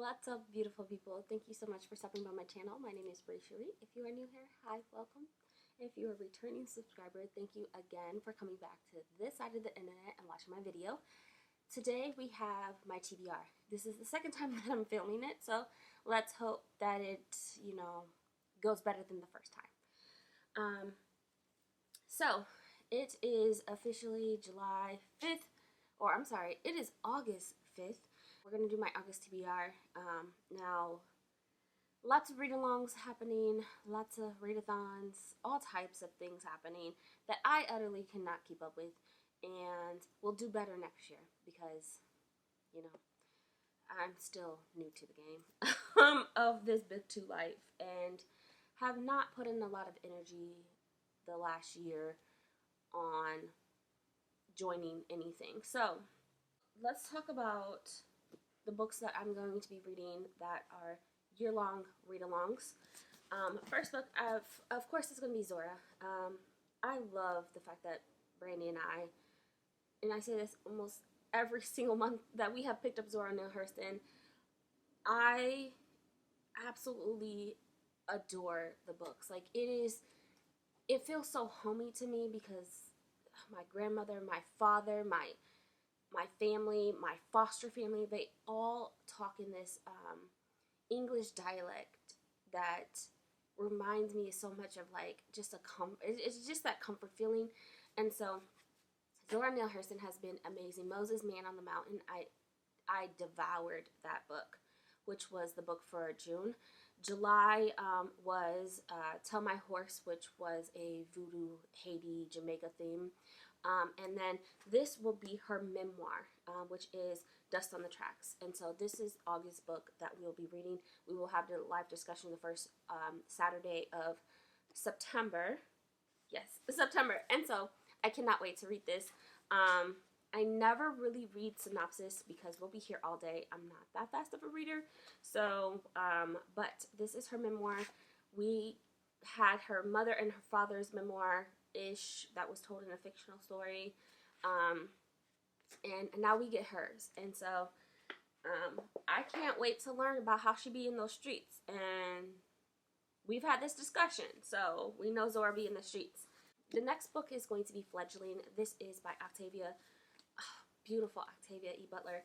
What's up, beautiful people? Thank you so much for stopping by my channel. My name is Cherie. If you are new here, hi, welcome. If you are a returning subscriber, thank you again for coming back to this side of the internet and watching my video. Today we have my TBR. This is the second time that I'm filming it, so let's hope that it, goes better than the first time. So it is officially July 5th, or I'm sorry, it is August 5th. We're going to do my August TBR. Now, lots of read-alongs happening, lots of readathons, all types of things happening that I utterly cannot keep up with, and we'll do better next year because, I'm still new to the game of this book to life and have not put in a lot of energy the last year on joining anything. So, let's talk about the books that I'm going to be reading that are year-long read-alongs. First book, of course, is going to be Zora. I love the fact that Brandy and I say this almost every single month that we have picked up Zora and Hurston. I absolutely adore the books. Like, it feels so homey to me because my grandmother, my father, my family, my foster family, they all talk in this English dialect that reminds me so much of like just it's just that comfort feeling. And so Zora Neale Hurston has been amazing. Moses Man on the Mountain, I devoured that book, which was the book for June. July was Tell My Horse, which was a voodoo Haiti Jamaica theme. And then this will be her memoir, which is Dust on the Tracks. And so this is August's book that we'll be reading. We will have the live discussion the first Saturday of September. Yes, September. And so I cannot wait to read this. I never really read synopsis because we'll be here all day. I'm not that fast of a reader. So, but this is her memoir. We had her mother and her father's memoir-ish that was told in a fictional story. And now we get hers. And so, I can't wait to learn about how she be in those streets. And we've had this discussion, so we know Zora be in the streets. The next book is going to be Fledgling. This is by Octavia. Oh, beautiful Octavia E. Butler.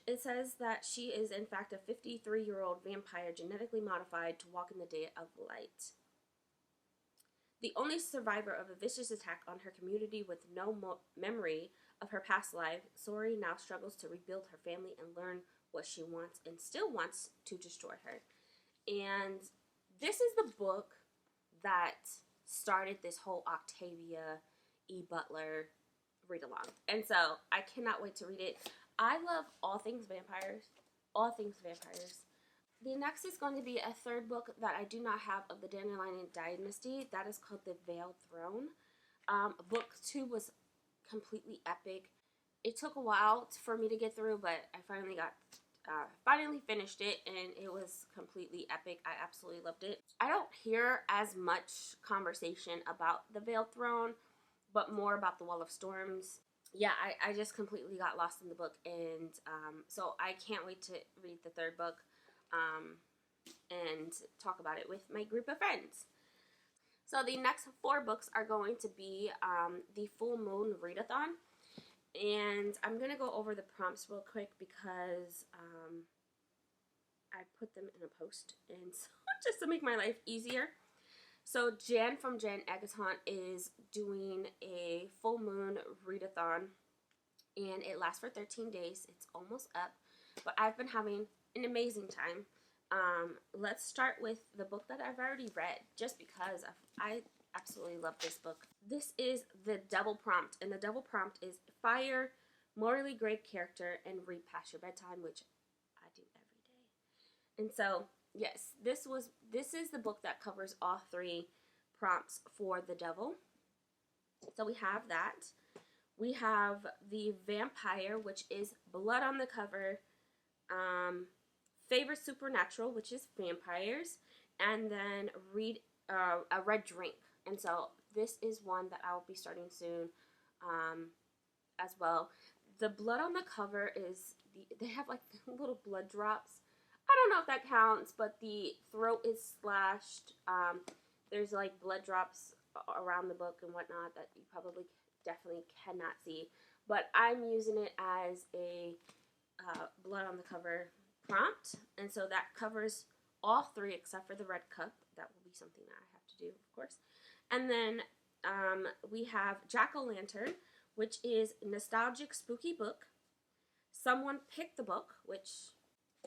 It says that she is in fact a 53-year-old vampire genetically modified to walk in the day of light. The only survivor of a vicious attack on her community with no memory of her past life, Zora now struggles to rebuild her family and learn what she wants and still wants to destroy her. And this is the book that started this whole Octavia E. Butler read-along. And so I cannot wait to read it. I love all things vampires. All things vampires. The next is going to be a third book that I do not have of the Dandelion Dynasty. That is called The Veiled Throne. Book 2 was completely epic. It took a while for me to get through, but I finally finished it, and it was completely epic. I absolutely loved it. I don't hear as much conversation about The Veiled Throne, but more about The Wall of Storms. Yeah, I just completely got lost in the book, and so I can't wait to read the third book and talk about it with my group of friends. So the next 4 books are going to be the Full Moon Readathon. And I'm going to go over the prompts real quick because I put them in a post, and so just to make my life easier. So Jan from Jan Agaton is doing a full moon readathon, and it lasts for 13 days. It's almost up, but I've been having an amazing time. Let's start with the book that I've already read, just because I absolutely love this book. This is the double prompt, and the double prompt is fire, morally great character, and read past your bedtime, which I do every day. And so, yes, this is the book that covers all 3 prompts for the devil. So we have that. We have the vampire, which is blood on the cover, favorite supernatural, which is vampires, and then read a red drink. And so this is one that I will be starting soon as well. The blood on the cover is, they have like little blood drops. I don't know if that counts, but the throat is slashed. There's like blood drops around the book and whatnot that you probably definitely cannot see. But I'm using it as a blood on the cover prompt, and so that covers all three except for the red cup. That will be something that I have to do, of course. And then we have Jackolantern, which is a nostalgic, spooky book. Someone picked the book, which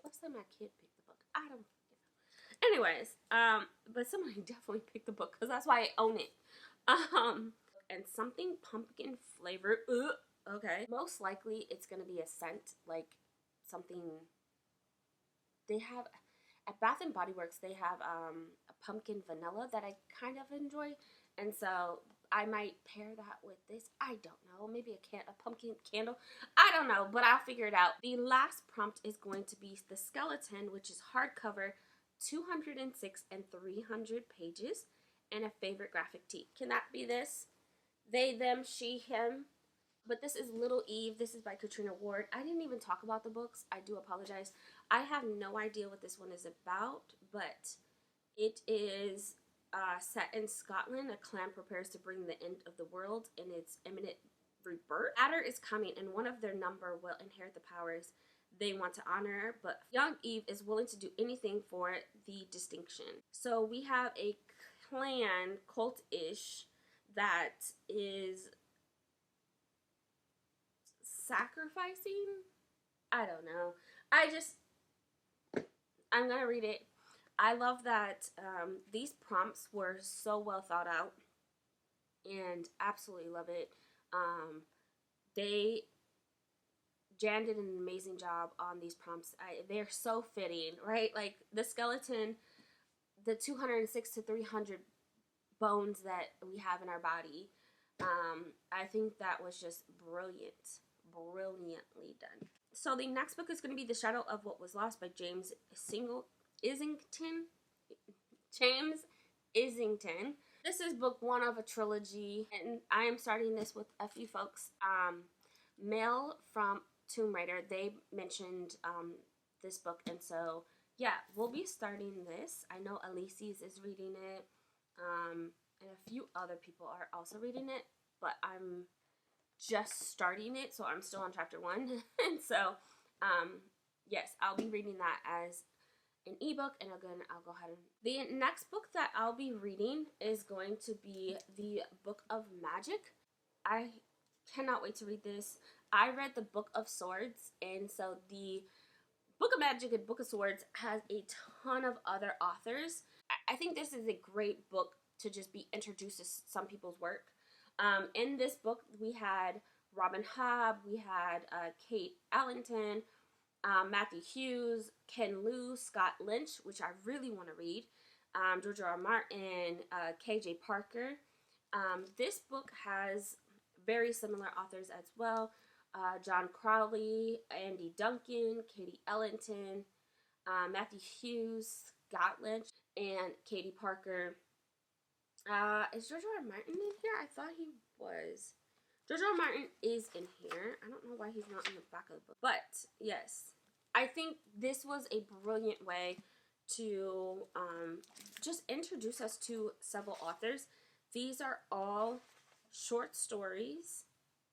looks like my kid picked the book. I don't know. Anyways, but somebody definitely picked the book because that's why I own it. And something pumpkin flavored. Okay. Most likely it's going to be a scent, like something they have at Bath and Body Works. They have a pumpkin vanilla that I kind of enjoy, and so I might pair that with this. I don't know. Maybe a pumpkin candle. I don't know, but I'll figure it out. The last prompt is going to be the skeleton, which is hardcover, 206 and 300 pages, and a favorite graphic tee. Can that be this? They, them, she, him. But this is Little Eve. This is by Catriona Ward. I didn't even talk about the books. I do apologize. I have no idea what this one is about, but it is set in Scotland. A clan prepares to bring the end of the world in its imminent rebirth. Adder is coming, and one of their number will inherit the powers they want to honor, but young Eve is willing to do anything for the distinction. So we have a clan, cult-ish, that is sacrificing? I don't know. I'm gonna read it. I love that these prompts were so well thought out, and absolutely love it. Jan did an amazing job on these prompts. They're so fitting, right? Like the skeleton, the 206 to 300 bones that we have in our body. I think that was just brilliantly done. So the next book is going to be The Shadow of What Was Lost by James Islington. This is book one of a trilogy, and I am starting this with a few folks. Mel from Tomb Raider, they mentioned this book, and so yeah, we'll be starting this. I know Alici's is reading it, and a few other people are also reading it, but I'm just starting it, so I'm still on chapter 1. And so yes, I'll be reading that as an ebook, and again, I'll go ahead and the next book that I'll be reading is going to be the Book of Magic. I cannot wait to read this. I read the Book of Swords, and so the Book of Magic and Book of Swords has a ton of other authors. I think this is a great book to just be introduced to some people's work. In this book, we had Robin Hobb, we had Kate Allenton, Matthew Hughes, Ken Liu, Scott Lynch, which I really want to read, George R. R. Martin, K.J. Parker. This book has very similar authors as well. John Crowley, Andy Duncan, Katie Ellington, Matthew Hughes, Scott Lynch, and Katie Parker. Is George R. R. Martin in here? I thought he was. George R. R. Martin is in here. I don't know why he's not in the back of the book. But, yes. I think this was a brilliant way to just introduce us to several authors. These are all short stories,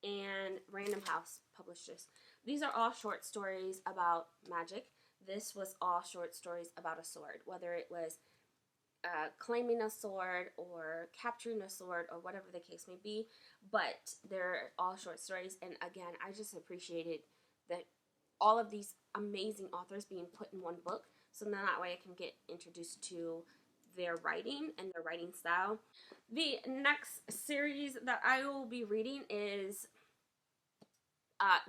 and Random House published this. These are all short stories about magic. This was all short stories about a sword, whether it was claiming a sword or capturing a sword or whatever the case may be, but they're all short stories. And again, I just appreciated that all of these amazing authors being put in one book, so then that way I can get introduced to their writing and their writing style. The next series that I will be reading is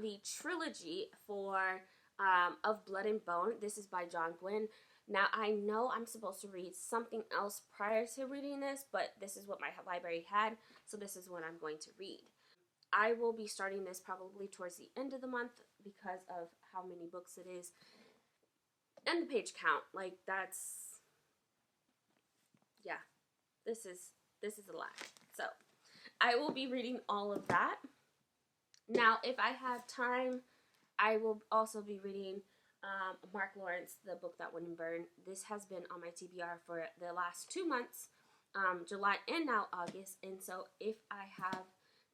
the trilogy for Of Blood and Bone. This is by John Gwynne. Now, I know I'm supposed to read something else prior to reading this, but this is what my library had, so this is what I'm going to read. I will be starting this probably towards the end of the month because of how many books it is. And the page count, like that's, yeah, this is a lot. So, I will be reading all of that. Now, if I have time, I will also be reading Mark Lawrence, The Book That Wouldn't Burn. This has been on my TBR for the last 2 months, July and now August. And so if I have,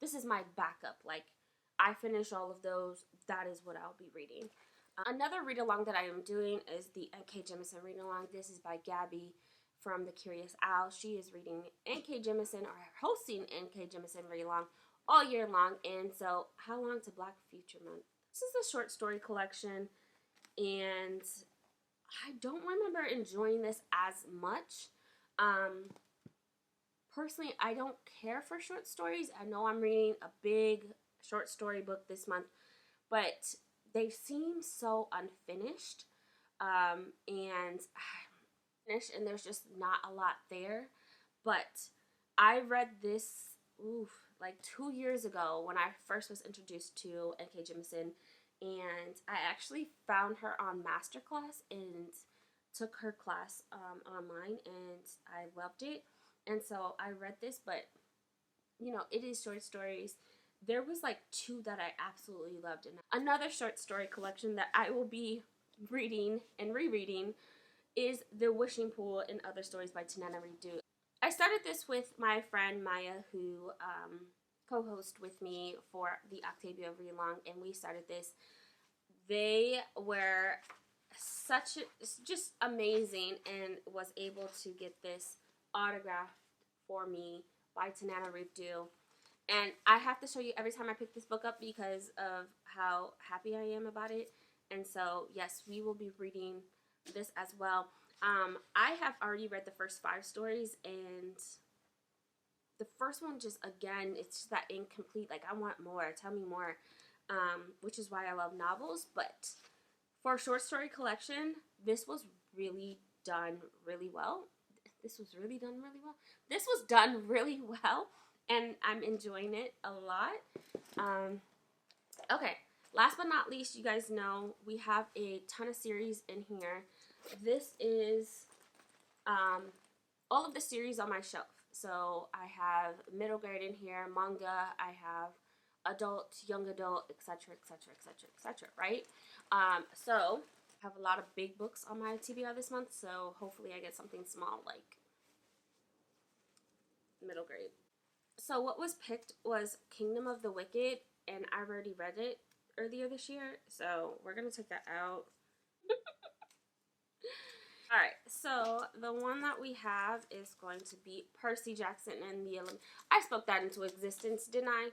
this is my backup. Like, I finish all of those, that is what I'll be reading. Another read-along that I am doing is the N.K. Jemisin read-along. This is by Gabby from The Curious Owl. She is reading N.K. Jemisin, or hosting N.K. Jemisin read-along all year long. And so, how long to Black Future Month? This is a short story collection, and I don't remember enjoying this as much. Personally, I don't care for short stories. I know I'm reading a big short story book this month, but they seem so unfinished, and there's just not a lot there. But I read this, like 2 years ago when I first was introduced to N.K. Jemisin, and I actually found her on Masterclass and took her class online, and I loved it. And so I read this, but you know, it is short stories. There was like 2 that I absolutely loved. And another short story collection that I will be reading and rereading is The Wishing Pool and Other Stories by Tananarive. I started this with my friend Maya, who co-host with me for the Octavia read-along, and we started this. They were just amazing, and was able to get this autographed for me by Tananarive. And I have to show you every time I pick this book up because of how happy I am about it. And so, yes, we will be reading this as well. I have already read the first 5 stories, and the first one just, again, it's just that incomplete. Like, I want more. Tell me more. Which is why I love novels. But for a short story collection, this was really done really well. This was done really well. And I'm enjoying it a lot. Okay, last but not least, you guys know we have a ton of series in here. This is all of the series on my shelf. So I have middle grade in here, manga, I have adult, young adult, etc., etc., etc., etc., right? So I have a lot of big books on my TBR this month, so hopefully I get something small like middle grade. So what was picked was Kingdom of the Wicked, and I've already read it earlier this year, so we're going to take that out. Alright, so the one that we have is going to be Percy Jackson and the Olympians. I spoke that into existence, didn't I?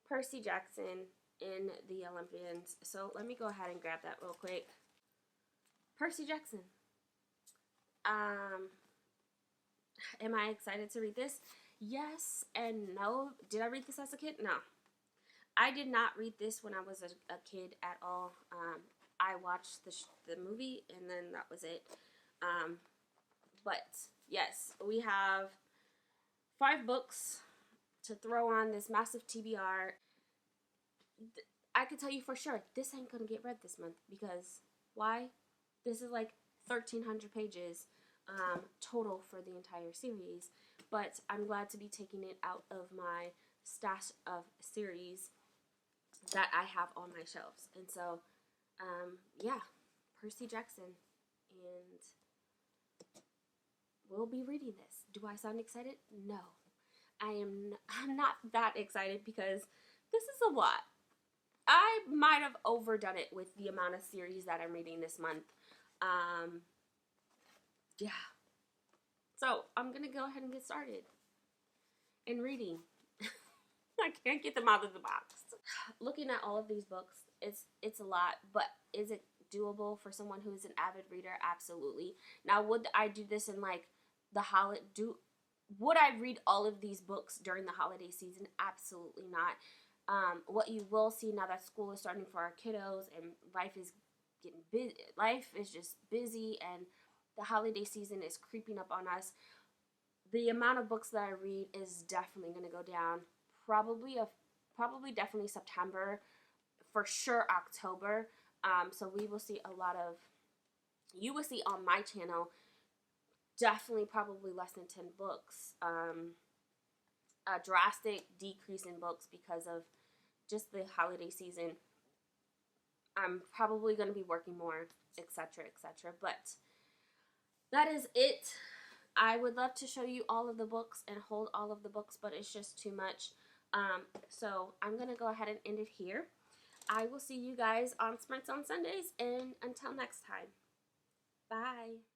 Percy Jackson in the Olympians. So let me go ahead and grab that real quick. Percy Jackson. Am I excited to read this? Yes and no. Did I read this as a kid? No. I did not read this when I was a kid at all. I watched the movie, and then that was it. But yes, we have 5 books to throw on this massive TBR. I can tell you for sure, this ain't gonna get read this month, because why? This is like 1,300 pages total for the entire series. But I'm glad to be taking it out of my stash of series that I have on my shelves. And so, yeah, Percy Jackson, and we'll be reading this. Do I sound excited? No. I'm not that excited, because this is a lot. I might have overdone it with the amount of series that I'm reading this month. Yeah. So, I'm going to go ahead and get started in reading. I can't get them out of the box. Looking at all of these books, it's a lot, but is it doable for someone who is an avid reader? Absolutely. Now, would I do this in like the holiday? Would I read all of these books during the holiday season? Absolutely not. What you will see now that school is starting for our kiddos and life is getting busy, life is just busy, and the holiday season is creeping up on us. The amount of books that I read is definitely going to go down. Probably definitely September, for sure October. So we will see a lot of, you will see on my channel, definitely probably less than 10 books. A drastic decrease in books because of just the holiday season. I'm probably going to be working more, etc., etc. But that is it. I would love to show you all of the books and hold all of the books, but it's just too much. So I'm going to go ahead and end it here. I will see you guys on Sprints on Sundays, and until next time, bye.